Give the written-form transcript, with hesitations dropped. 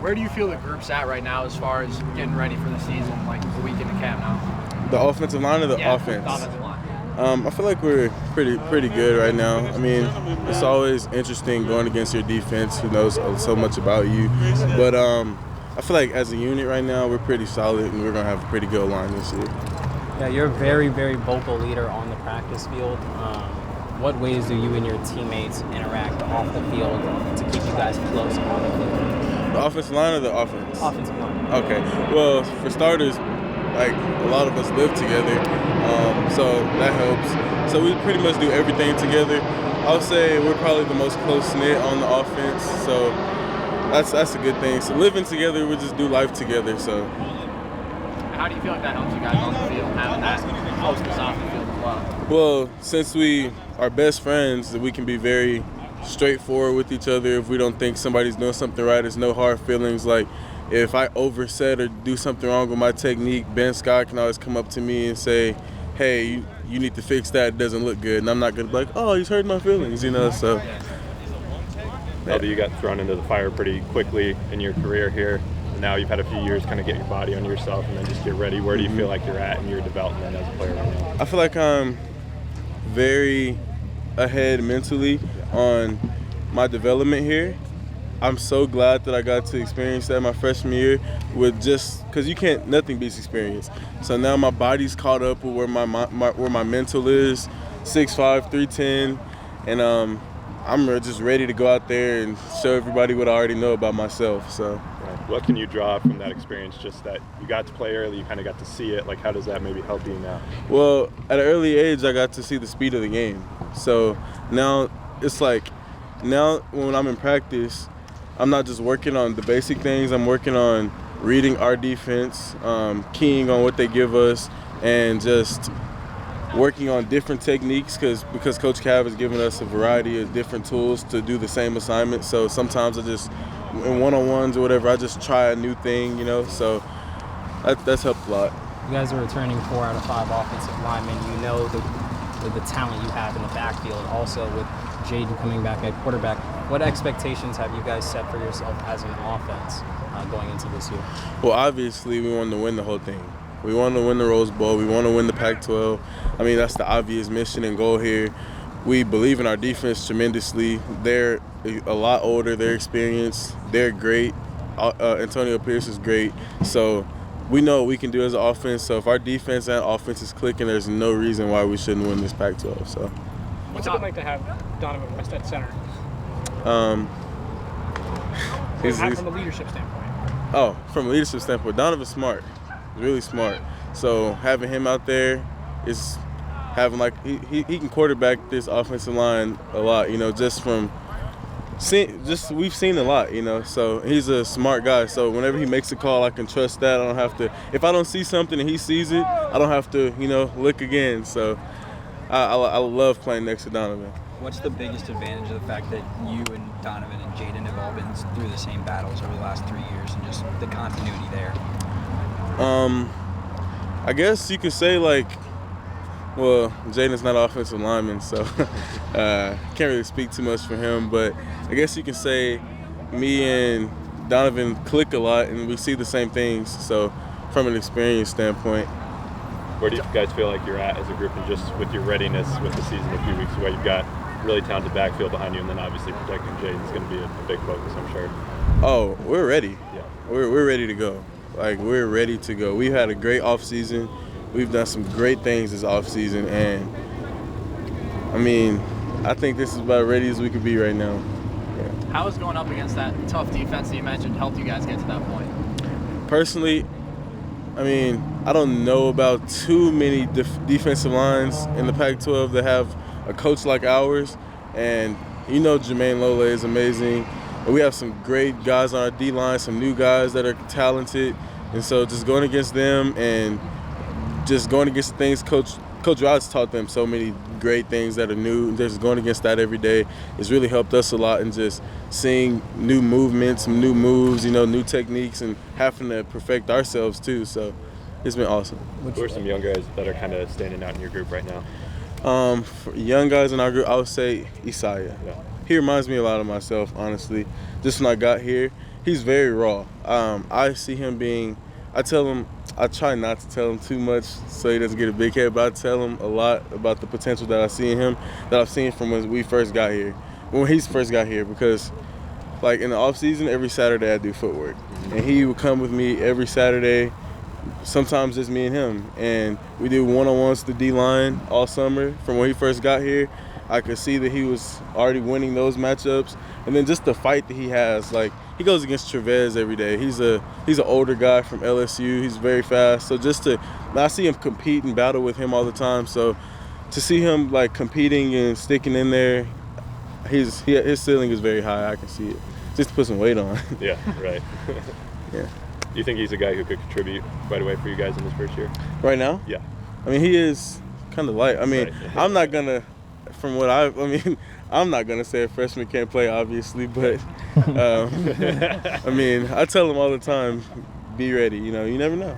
Where do you feel the group's at right now as far as getting ready for the season, like a week into camp now? The offensive line or the offense? The offensive line. I feel like we're pretty good right now. I mean, it's always interesting going against your defense, who knows so much about you. But I feel like as a unit right now, we're pretty solid, and we're going to have a pretty good line this year. Yeah, you're a very, very vocal leader on the practice field. What ways do you and your teammates interact off the field to keep you guys close on the field? The offensive line or the offense? Offensive line. Okay. Well, for starters, like a lot of us live together, so that helps. So we pretty much do everything together. I'll say we're probably the most close-knit on the offense, so that's a good thing. So living together, we just do life together. So. How do you feel like that helps you guys on the field, having that closeness off the field as well? Well, since we are best friends, we can be very straightforward with each other. If we don't think somebody's doing something right, there's no hard feelings. Like if I overset or do something wrong with my technique, Ben Scott can always come up to me and say, hey, you need to fix that. It doesn't look good. And I'm not going to be like, oh, he's hurting my feelings, so. Although you got thrown into the fire pretty quickly in your career here. Now you've had a few years kind of get your body on yourself and then just get ready. Where do you feel like you're at in your development as a player right now? I feel like I'm very ahead mentally on my development here. I'm so glad that I got to experience that my freshman year with just because nothing beats experience. So now my body's caught up with where my mental is, 6'5", 310, and I'm just ready to go out there and show everybody what I already know about myself. So. What can you draw from that experience, just that you got to play early, you kind of got to see it? Like, how does that maybe help you now? Well, at an early age, I got to see the speed of the game. So now it's like, now when I'm in practice, I'm not just working on the basic things. I'm working on reading our defense, keying on what they give us, and just working on different techniques because Coach Cav has given us a variety of different tools to do the same assignment. So sometimes I just, in one-on-ones or whatever, I just try a new thing, so that's helped a lot. You guys are returning 4 out of 5 offensive linemen. You know the talent you have in the backfield. Also with Jaden coming back at quarterback, what expectations have you guys set for yourself as an offense going into this year? Well, obviously we want to win the whole thing. We want to win the Rose Bowl. We want to win the Pac-12. I mean, that's the obvious mission and goal here. We believe in our defense tremendously. They're a lot older. They're experienced. They're great. Antonio Pierce is great. So we know what we can do as an offense. So if our defense and offense is clicking, there's no reason why we shouldn't win this Pac-12. So. What's it been like to have Donovan West at center? From a leadership standpoint. From a leadership standpoint, Donovan's smart. Really smart. So having him out there is having he can quarterback this offensive line a lot, just from we've seen a lot, so he's a smart guy. So whenever he makes a call, I can trust that. I don't have to, if I don't see something and he sees it, I don't have to, look again. So I love playing next to Donovan. What's the biggest advantage of the fact that you and Donovan and Jaden have all been through the same battles over the last 3 years and just the continuity there? I guess you could say Jaden's not an offensive lineman, so can't really speak too much for him. But I guess you can say me and Donovan click a lot, and we see the same things. So from an experience standpoint. Where do you guys feel like you're at as a group and just with your readiness with the season a few weeks away? You've got really talented backfield behind you, and then obviously protecting Jaden is going to be a big focus, I'm sure. Oh, we're ready. Yeah. We're ready to go. We're ready to go. We've had a great offseason. We've done some great things this offseason, and I think this is about as ready as we could be right now. Yeah. How is going up against that tough defense that you mentioned helped you guys get to that point? Personally, I don't know about too many defensive lines in the Pac-12 that have a coach like ours, and Jermaine Lole is amazing. And we have some great guys on our D-line, some new guys that are talented, and so just going against them and just going against the things Coach Rod's taught them so many great things that are new. Just going against that every day has really helped us a lot in just seeing new movements, new moves, new techniques, and having to perfect ourselves too. So it's been awesome. Who are some young guys that are kind of standing out in your group right now? For young guys in our group, I would say Isaiah. Yeah. He reminds me a lot of myself, honestly. Just when I got here, he's very raw. I see him being. I try not to tell him too much so he doesn't get a big head, but I tell him a lot about the potential that I see in him, that I've seen from when he first got here, because like in the off season, every Saturday I do footwork, and he would come with me every Saturday. Sometimes it's me and him, and we do one-on-ones with the D-line all summer. From when he first got here, I could see that he was already winning those matchups, and then just the fight that he has. Like, he goes against Trevez every day. He's an older guy from LSU. He's very fast. So I see him compete and battle with him all the time. So to see him like competing and sticking in there, his ceiling is very high. I can see it. Just to put some weight on. Yeah, right. Yeah. Do you think he's a guy who could contribute right away for you guys in his first year? Right now? Yeah. I mean, he is kind of light. I mean, right. I'm not gonna. I'm not gonna say a freshman can't play, obviously, but I mean, I tell him all the time, be ready. You know, you never know.